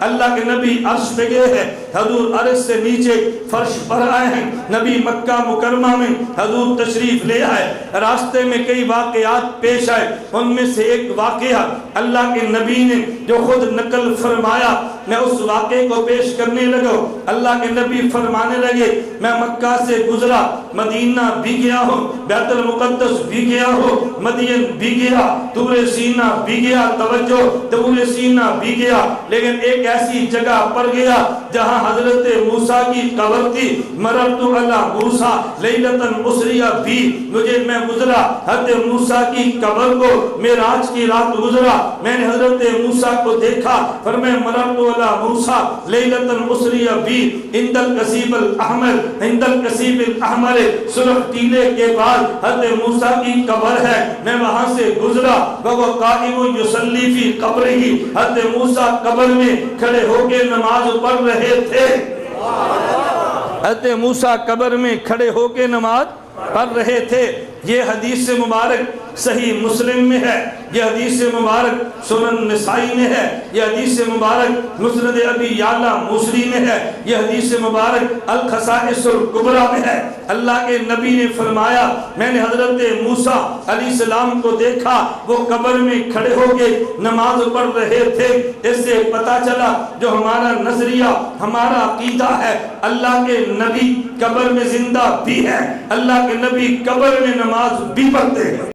اللہ کے نبی عرش پہ گئے ہیں، حضور عرش سے نیچے فرش پر آئے ہیں، نبی مکہ مکرمہ میں حضور تشریف لے آئے، راستے میں کئی واقعات پیش آئے، ان میں سے ایک واقعہ اللہ کے نبی نے جو خود نقل فرمایا، میں اس واقعے کو پیش کرنے لگا۔ اللہ کے نبی فرمانے لگے میں مکہ سے گزرا، مدینہ بھی گیا ہوں، بیت المقدس بھی گیا ہوں، مدین بھی گیا، طور سینہ بھی گیا، توجہ طور سینہ بھی گیا، لیکن ایک ایسی جگہ پر گیا جہاں حضرت موسیٰ کی قبر تھی، مررت علی موسیٰ لیلۃ اسری بھی، میں گزرا حضرت موسیٰ کی قبر کو، معراج کی رات گزرا، میں نے حضرت موسیٰ کو دیکھا، فرمایا مررت علی موسیٰ لیلۃ اسری بھی عند القصیب الاحمر، عند القصیب الاحمر، سرخ ٹیلے کے بعد حضرت موسیٰ کی قبر ہے، میں وہاں سے گزرا، وہ قائم یصلی فی قبرہ، حضرت موسیٰ قبر میں کھڑے ہو کے نماز پڑھ رہے تھے، حضرت موسیٰ قبر میں کھڑے ہو کے نماز پڑھ رہے تھے۔ یہ حدیث مبارک صحیح مسلم میں ہے، یہ حدیث مبارک سنن نسائی میں ہے، یہ حدیث مبارک مسند ابی یعلا موصلی میں ہے، یہ حدیث مبارک الخصائص الکبریٰ میں ہے۔ اللہ کے نبی نے فرمایا میں نے حضرت موسیٰ علیہ السلام کو دیکھا، وہ قبر میں کھڑے ہو کے نماز پڑھ رہے تھے۔ اس سے پتہ چلا جو ہمارا نظریہ، ہمارا عقیدہ ہے، اللہ کے نبی قبر میں زندہ بھی ہے، اللہ کے نبی قبر میں نماز بھی پڑھتے ہیں۔